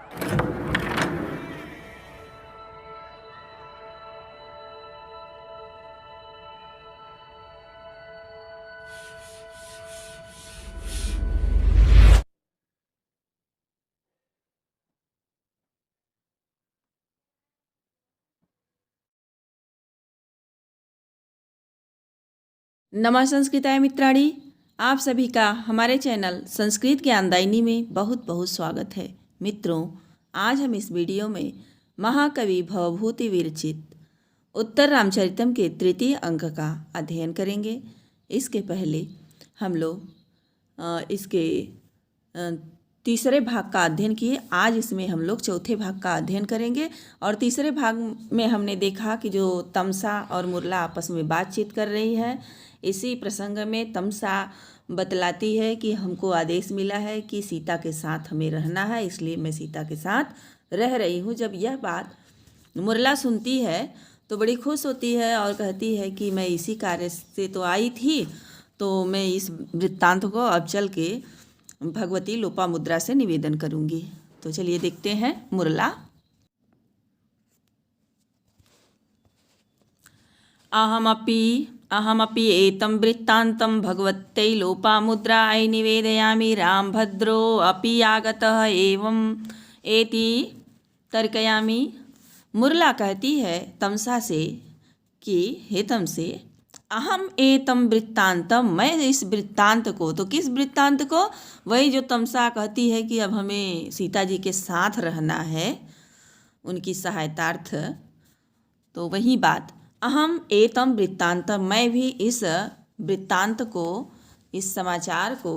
नमः संस्कृताय मित्राणि, आप सभी का हमारे चैनल संस्कृत ज्ञानदायिनी में बहुत बहुत स्वागत है। मित्रों, आज हम इस वीडियो में महाकवि भवभूति विरचित उत्तर रामचरितम के तृतीय अंक का अध्ययन करेंगे। इसके पहले हम लोग इसके तीसरे भाग का अध्ययन किए। आज इसमें हम लोग चौथे भाग का अध्ययन करेंगे। और तीसरे भाग में हमने देखा कि जो तमसा और मुरला आपस में बातचीत कर रही है, इसी प्रसंग में तमसा बतलाती है कि हमको आदेश मिला है कि सीता के साथ हमें रहना है, इसलिए मैं सीता के साथ रह रही हूँ। जब यह बात मुरला सुनती है तो बड़ी खुश होती है और कहती है कि मैं इसी कार्य से तो आई थी, तो मैं इस वृत्तांत को अब चल के भगवती लोपामुद्रा से निवेदन करूँगी। तो चलिए देखते हैं मुरला। अहमपि एतं वृत्तान्तं भगवत्यै लोपामुद्रायै निवेदयामि। रामभद्रो अपि आगतः एवं एति तर्कयामि। मुरला कहती है तमसा से कि हे तमसे, अहम एतम वृत्तांतम, मैं इस वृत्तांत को, तो किस वृत्तांत को? वही जो तमसा कहती है कि अब हमें सीता जी के साथ रहना है, उनकी सहायतार्थ। तो वही बात, अहम एतम वृत्तांतम, मैं भी इस वृत्तांत को, इस समाचार को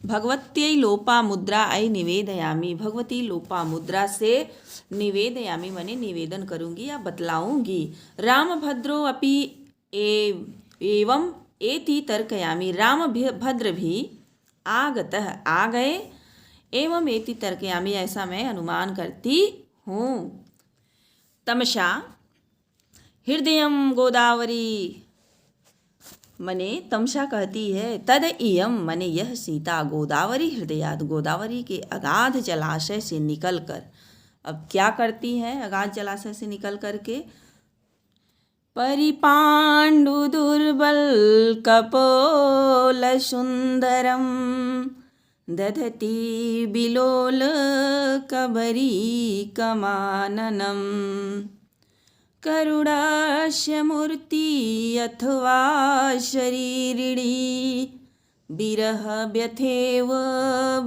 भगवत्यै लोपामुद्रायै निवेदयामि, भगवती लोपामुद्रा से निवेदयामि माने निवेदन करूँगी या बतलाऊँगी। रामभद्रो अपि एवं एति तर्कयामि, रामभद्र भी आगतः, आ गए, एवं एति तर्कयामि, ऐसा मैं अनुमान करती हूँ। तमसा हृदयम गोदावरी, मने तमसा कहती है तद इयम, मने यह सीता, गोदावरी हृदयात्, गोदावरी के अगाध जलाशय से निकलकर, अब क्या करती है अगाध जलाशय से निकल करके? परिपाण्डु दुर्बल कपोल सुंदरम दधति बिलोल कबरी कमाननम करुणास्य मूर्ति अथवा शरीरिणी विरह व्यथेव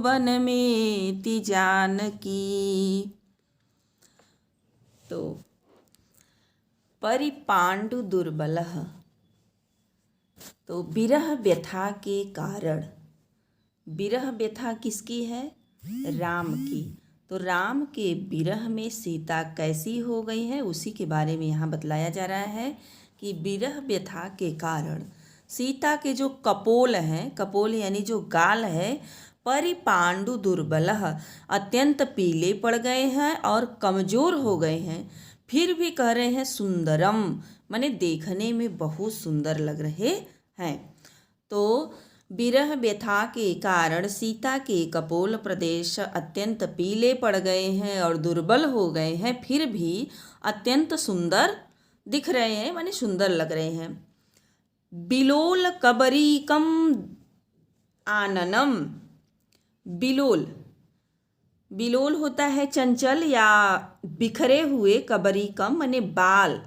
वनमेति जानकी। तो परिपाण्डु दुर्बलः, तो विरह व्यथा के कारण, विरह व्यथा किसकी है? राम की। तो राम के विरह में सीता कैसी हो गई है, उसी के बारे में यहाँ बतलाया जा रहा है कि विरह व्यथा के कारण सीता के जो कपोल हैं, कपोल यानी जो गाल है, परिपाण्डु दुर्बलः, अत्यंत पीले पड़ गए हैं और कमजोर हो गए हैं। फिर भी कह रहे हैं सुंदरम, माने देखने में बहुत सुंदर लग रहे हैं। तो विरह व्यथा के कारण सीता के कपोल प्रदेश अत्यंत पीले पड़ गए हैं और दुर्बल हो गए हैं, फिर भी अत्यंत सुंदर दिख रहे हैं, माने सुंदर लग रहे हैं। बिलोल कबरीकम आननम, बिलोल, बिलोल होता है चंचल या बिखरे हुए, कबरीकम माने बाल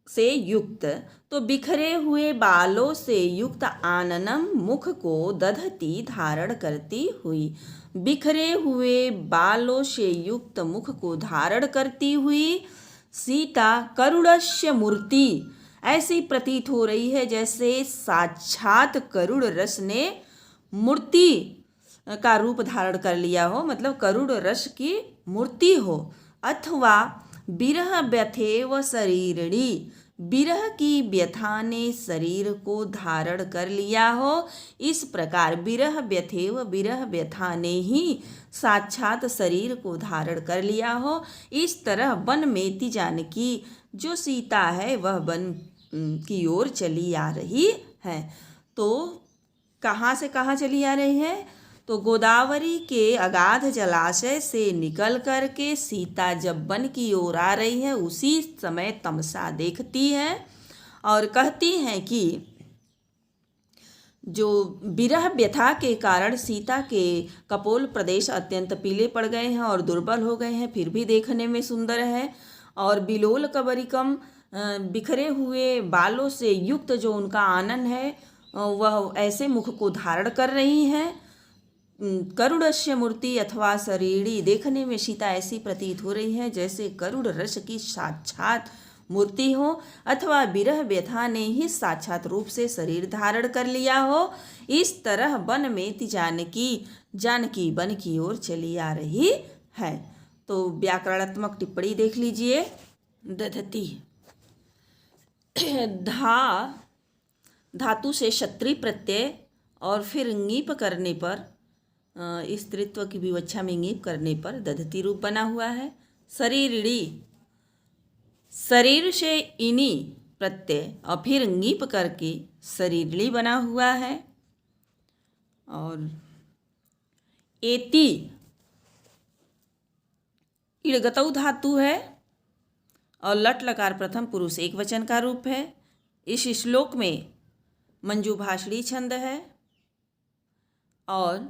से युक्त, तो बिखरे हुए बालों से युक्त आननम, मुख को दधती धारण करती हुई, बिखरे हुए बालों से युक्त मुख को धारण करती हुई सीता करुणस्य मूर्ति, ऐसी प्रतीत हो रही है जैसे साक्षात करुण रस ने मूर्ति का रूप धारण कर लिया हो, मतलब करुण रस की मूर्ति हो। अथवा विरह व्यथेव शरीरिणी, विरह की व्यथा ने शरीर को धारण कर लिया हो। इस प्रकार विरह व्यथेव, विरह व्यथा ने ही साक्षात शरीर को धारण कर लिया हो। इस तरह वन मेति जानकी, जो सीता है वह वन की ओर चली आ रही है। तो कहाँ से कहाँ चली आ रही है? तो गोदावरी के अगाध जलाशय से निकल करके सीता जब वन की ओर आ रही है उसी समय तमसा देखती है और कहती हैं कि जो विरह व्यथा के कारण सीता के कपोल प्रदेश अत्यंत पीले पड़ गए हैं और दुर्बल हो गए हैं, फिर भी देखने में सुंदर है। और बिलोल कबरिकम बिखरे हुए बालों से युक्त जो उनका आनन है वह ऐसे मुख को धारण कर रही हैं। करुणस्य मूर्ति अथवा शरीरी, देखने में सीता ऐसी प्रतीत हो रही है जैसे करुण रस की साक्षात मूर्ति हो अथवा विरह व्यथा ने ही साक्षात रूप से शरीर धारण कर लिया हो। इस तरह वन में जानकी वन की ओर चली आ रही है। तो व्याकरणात्मक टिप्पणी देख लीजिए। दधती धातु से क्षत्रिय प्रत्यय और फिर ङीप करने पर स्त्रीत्व की विवक्षा में ङीप करने पर दधती रूप बना हुआ है। शरीरिणी, शरीर से इनी प्रत्यय और फिर ङीप करके शरीरिणी बना हुआ है। और एति इड़गतौ धातु है और लट लकार प्रथम पुरुष एक वचन का रूप है। इस श्लोक में मंजू भाषणी छंद है और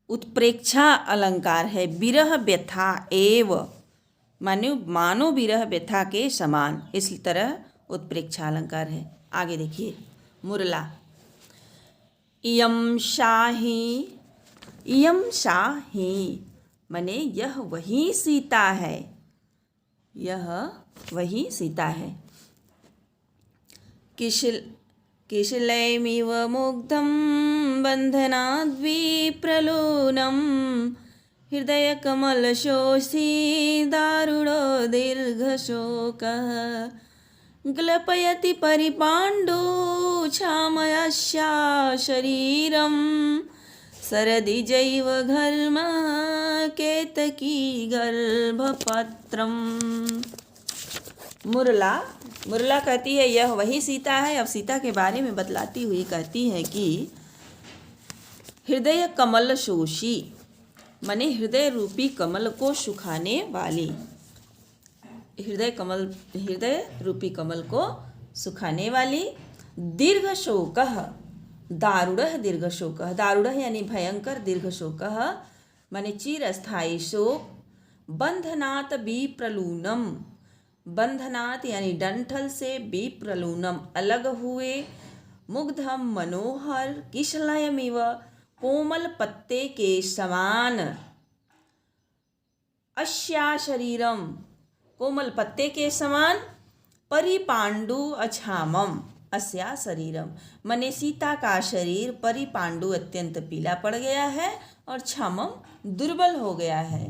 उत्प्रेक्षा अलंकार है। विरह व्यथा एव मानो विरह व्यथा के समान, इस तरह उत्प्रेक्षा अलंकार है। आगे देखिए मुरला। इयं शाही माने यह वही सीता है, यह वही सीता है। किशलयमिव मुग्धं बन्धनाद्विप्रलोनं हृदयकमलशोषी दारुणो दीर्घशोकः ग्लपयति परिपाण्डुछामयस्या शरीरं शरदिजैव घर्मः केतकी गर्भपत्रम्। मुरला कहती है यह वही सीता है। अब सीता के बारे में बतलाती हुई कहती है कि हृदय कमल शोषी माने हृदय रूपी कमल को सुखाने वाली, हृदय रूपी कमल को सुखाने वाली। दीर्घ शोकः दारुणः, दीर्घ शोकः दारुणः यानी भयंकर, दीर्घ शोकः माने चिरस्थायी शोक। बंधनात् विप्रलूनम, बंधनात् यानी डंठल से, विप्रलूनम अलग हुए। मुग्धम मनोहर, किशलयमिव कोमल पत्ते के समान। अस्या शरीरम कोमल पत्ते के समान। परिपांडु अछामम, अस्या शरीरम मने सीता का शरीर परिपांडु अत्यंत पीला पड़ गया है और छामम दुर्बल हो गया है।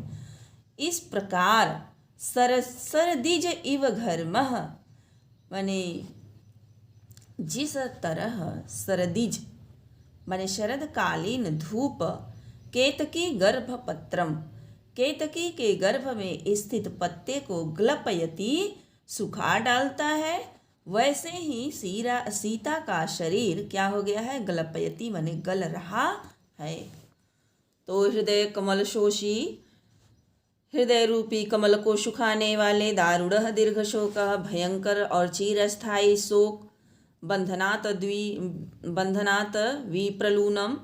इस प्रकार सरदिज इव घर्मः माने जिस तरह सरदिज माने शरदकालीन धूप केतकी गर्भपत्रम, केतकी के गर्भ में स्थित पत्ते को ग्लपयति सुखा डालता है, वैसे ही सीता का शरीर क्या हो गया है, ग्लपयति माने गल रहा है। तो हृदय कमल शोषी, हृदय रूपी कमल को सुखाने वाले। दारुणः दीर्घ शोकः भयंकर और चिरस्थायी शोक। बंधनात् विप्रलूनम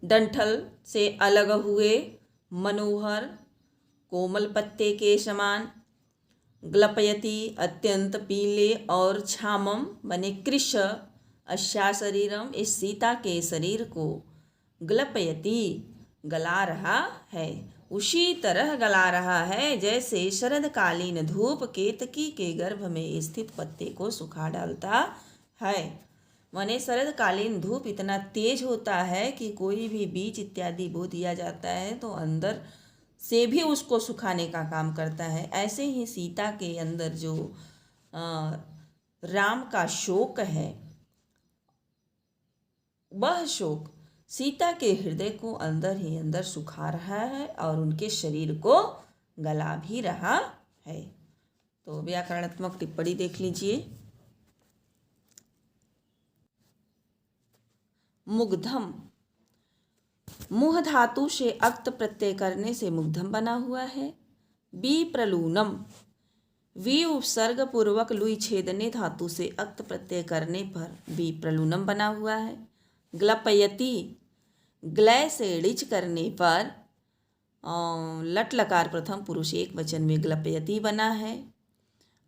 डंठल से अलग हुए। मनोहर कोमल पत्ते के समान। ग्लपयति अत्यंत पीले और छामम बने कृश अस्या शरीरम इस सीता के शरीर को ग्लपयति गला रहा है, उसी तरह गला रहा है जैसे शरदकालीन धूप केतकी के गर्भ में स्थित पत्ते को सुखा डालता है। माने शरदकालीन धूप इतना तेज होता है कि कोई भी बीज इत्यादि बो दिया जाता है तो अंदर से भी उसको सुखाने का काम करता है। ऐसे ही सीता के अंदर जो राम का शोक है, वह शोक सीता के हृदय को अंदर ही अंदर सुखा रहा है और उनके शरीर को गला भी रहा है। तो व्याकरणात्मक टिप्पणी देख लीजिए। मुग्धम मुह धातु से अक्त प्रत्यय करने से मूर्धम बना हुआ है। विप्रलूनम, वी उपसर्ग पूर्वक लुई छेदने धातु से अक्त प्रत्यय करने पर विप्रलूनम बना हुआ है। ग्लपयति, ग्लय से ऋच करने पर लट लकार प्रथम पुरुष एक वचन में ग्लपयति बना है।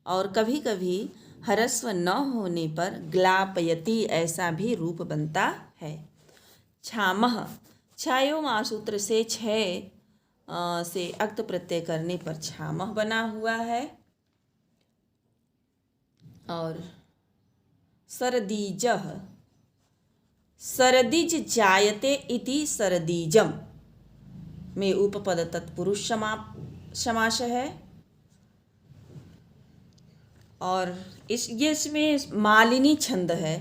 और कभी कभी ह्रस्व न होने पर ग्लापयति ऐसा भी रूप बनता है। छामह, छायो मासूत्र से छः से अक्त प्रत्यय करने पर छामह बना हुआ है। और सरदीजह, सरदिज जायते इति सरदीजम में उपपद तत्पुरुष समास है। और इसमें मालिनी छंद है।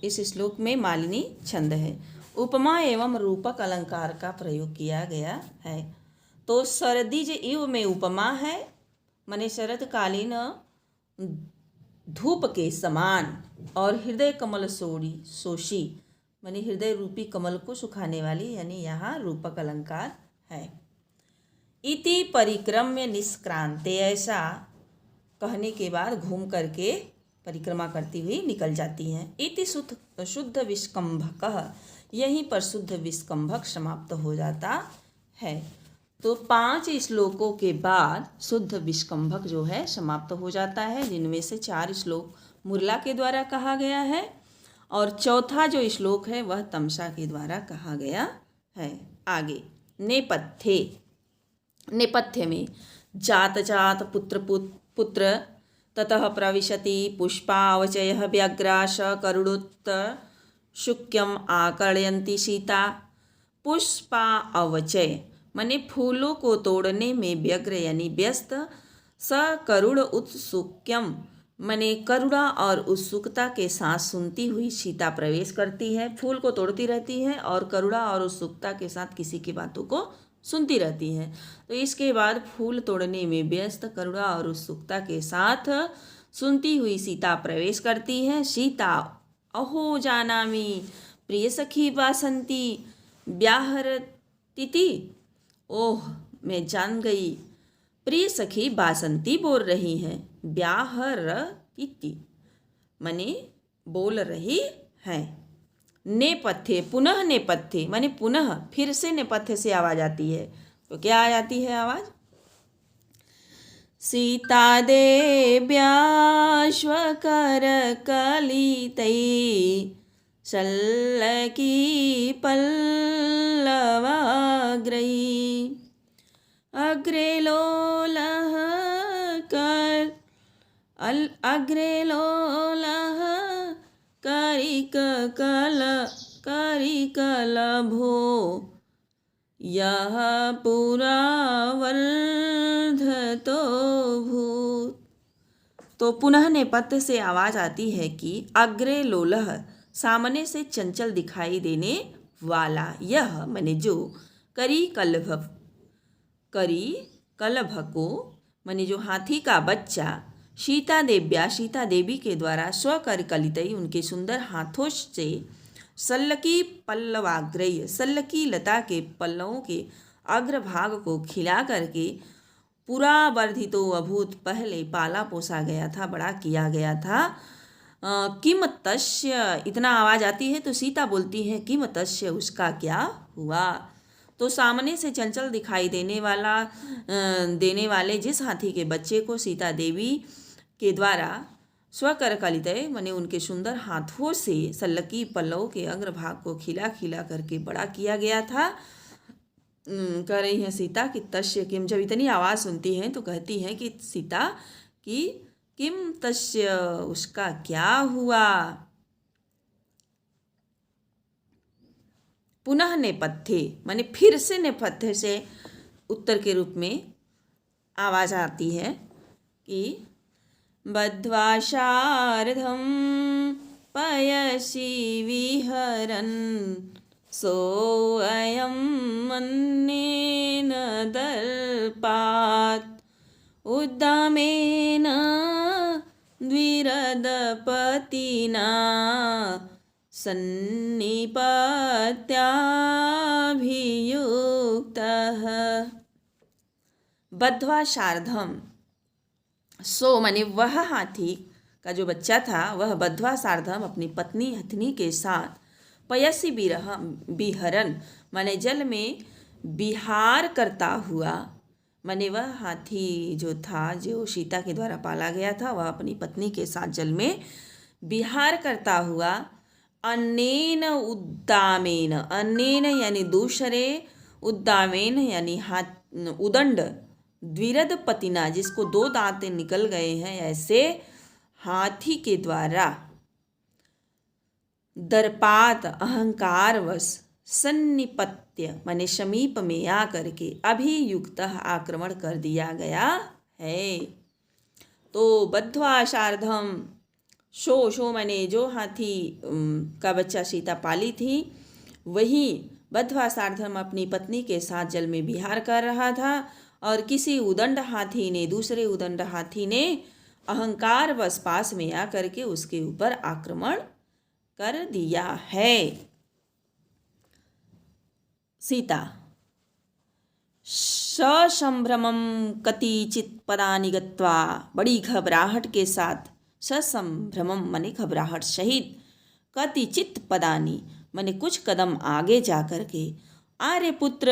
इस श्लोक में मालिनी छंद है। उपमा एवं रूपक अलंकार का प्रयोग किया गया है। तो सरदिज इव में उपमा है, माने शरतकालीन धूप के समान। और हृदय कमल सोशी माने हृदय रूपी कमल को सुखाने वाली, यानी यहाँ रूपक अलंकार है। इति परिक्रम्य निष्क्रांते, ऐसा कहने के बाद घूम करके परिक्रमा करती हुई निकल जाती हैं। इति शुद्ध विस्कंभक, यहीं पर शुद्ध विस्कंभक समाप्त हो जाता है। तो 5 श्लोकों के बाद शुद्ध विस्कंभक जो है समाप्त हो जाता है, जिनमें से 4 श्लोक मुरला के द्वारा कहा गया है और चौथा जो श्लोक है वह तमसा के द्वारा कहा गया है। आगे नेपथ्ये, नेपथ्य में जात जात पुत्र पुत्र ततः प्रविशति पुष्पावचयः व्याघ्राश करुणोत्त शुक्यम आकर्षयन्ति सीता। पुष्पा अवचय माने फूलों को तोड़ने में व्यग्र यानी व्यस्त। सकरुण उत्सुक्यम माने करुणा और उत्सुकता के साथ सुनती हुई सीता प्रवेश करती है। फूल को तोड़ती रहती है और करुणा और उत्सुकता के साथ किसी की बातों को सुनती रहती है। तो इसके बाद फूल तोड़ने में व्यस्त करुणा और उत्सुकता के साथ सुनती हुई सीता प्रवेश करती है। सीता अहो जानामि प्रिय सखी वासंती व्याहरतिति, ओह मैं जान गई प्रिय सखी बासंती बोल रही हैं। व्याहरतिति माने बोल रही हैं। नेपथ्य, पुनः नेपथ्य माने पुनः फिर से नेपथ्य से आवाज आती है। तो क्या आ जाती है आवाज? सीता देव्याश्वकर कलितै शल्लकी पल्लवाग्रैः अग्रे लोलः करिकलभो यः पुरा वर्धतो भूत्। तो पुनः नेपथ्य से आवाज आती है कि अग्रे लोलह सामने से चंचल दिखाई देने वाला, यह माने जो, करी कलभ को माने जो हाथी का बच्चा, सीता देवी के द्वारा स्वकर कलितई उनके सुंदर हाथों से सल्लकी पल्लवाग्रय सल्लकी लता के पल्लवों के अग्रभाग को खिला करके पूरा वर्धितो अभूत पहले पाला पोसा गया था, बड़ा किया गया था। किम तस्य इतना आवाज़ आती है तो सीता बोलती है किम तस्य उसका क्या हुआ। तो सामने से चंचल दिखाई देने वाले जिस हाथी के बच्चे को सीता देवी के द्वारा स्वकर कलितय माने उनके सुंदर हाथों से सल्लकी पल्लव के अग्रभाग को खिला करके बड़ा किया गया था। कह रही हैं सीता कि तस्य किम, जब इतनी आवाज़ सुनती हैं तो कहती हैं कि सीता कि किम तस्य उसका क्या हुआ। पुनः नेपथ्ये माने फिर से नेपथ्य से उत्तर के रूप में आवाज़ आती है कि बद्ध्वा शार्धं पयसि विहरन् सोऽयं मन्येन दर्पात् उद्दामेन द्विरदपतिना सन्निपत्याभियुक्तः। बद्ध्वा शार्धम, सो माने वह हाथी का जो बच्चा था वह बद्ध्वा शार्धम अपनी पत्नी हथिनी के साथ पयसी विहरन माने जल में विहार करता हुआ, माने वह हाथी जो था जो सीता के द्वारा पाला गया था वह अपनी पत्नी के साथ जल में विहार करता हुआ अन्येन उद्दामेन, अन्येन यानी दूसरे, उद्दामेन यानी हाथ उदंड, द्विरद पतिना जिसको 2 दांत निकल गए हैं ऐसे हाथी के द्वारा दर्पात अहंकारवश सन्निपत्य माने समीप में आकर के अभियुक्त आक्रमण कर दिया गया है। तो बद्ध्वा शार्धम, शो माने जो हाथी का बच्चा सीता पाली थी वही बद्ध्वा शार्धम अपनी पत्नी के साथ जल में विहार कर रहा था और किसी उदंड हाथी ने, दूसरे उदंड हाथी ने अहंकार वश पास में आकर के उसके ऊपर आक्रमण कर दिया है। सीता ससंभ्रमं कतिचित् पदानि गत्वा, बड़ी घबराहट के साथ, ससंभ्रमं माने घबराहट सहित, कतिचित् पदानि माने कुछ कदम आगे जा कर के, आर्यपुत्र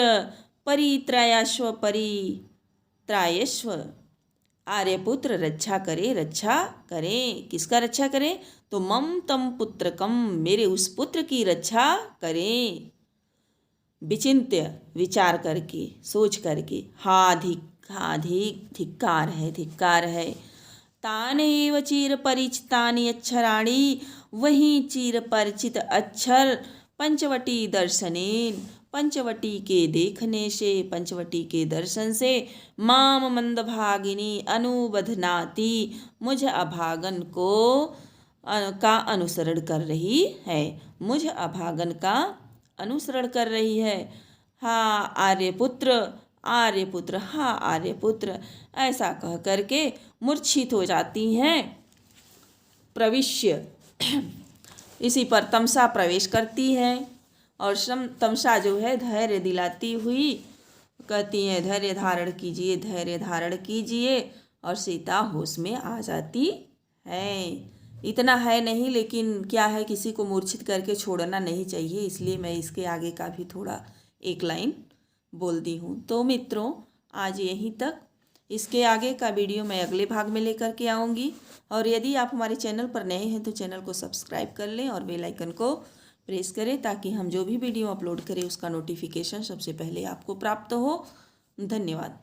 परित्रायस्व, परित्रायस्व, आर्यपुत्र रक्षा करे, किसका रक्षा करे? तो मम तम पुत्रकम, मेरे उस पुत्र की रक्षा करे। विचिन्त्य विचार करके, सोच करके, धिक्कार है। तानेव चिर परिचितानि अक्षराणि, वहीं चिर परिचित अक्षर पंचवटी दर्शनेन, पंचवटी के देखने से, पंचवटी के दर्शन से, माम मंदभागिनी अनुबधनाति, मुझ अभागन को का अनुसरण कर रही है, मुझ अभागन का अनुसरण कर रही है। हाँ आर्यपुत्र, हाँ आर्यपुत्र, ऐसा कह करके मूर्छित हो जाती हैं। प्रविश्य, इसी पर तमसा प्रवेश करती है और तमसा जो है धैर्य दिलाती हुई कहती है धैर्य धारण कीजिए, और सीता होश में आ जाती है। इतना है नहीं, लेकिन क्या है किसी को मूर्छित करके छोड़ना नहीं चाहिए, इसलिए मैं इसके आगे का भी थोड़ा एक लाइन बोल दी हूँ। तो मित्रों आज यहीं तक, इसके आगे का वीडियो मैं अगले भाग में लेकर के आऊँगी। और यदि आप हमारे चैनल पर नए हैं तो चैनल को सब्सक्राइब कर लें और बेल आइकन को प्रेस करें ताकि हम जो भी वीडियो अपलोड करें उसका नोटिफिकेशन सबसे पहले आपको प्राप्त हो। धन्यवाद।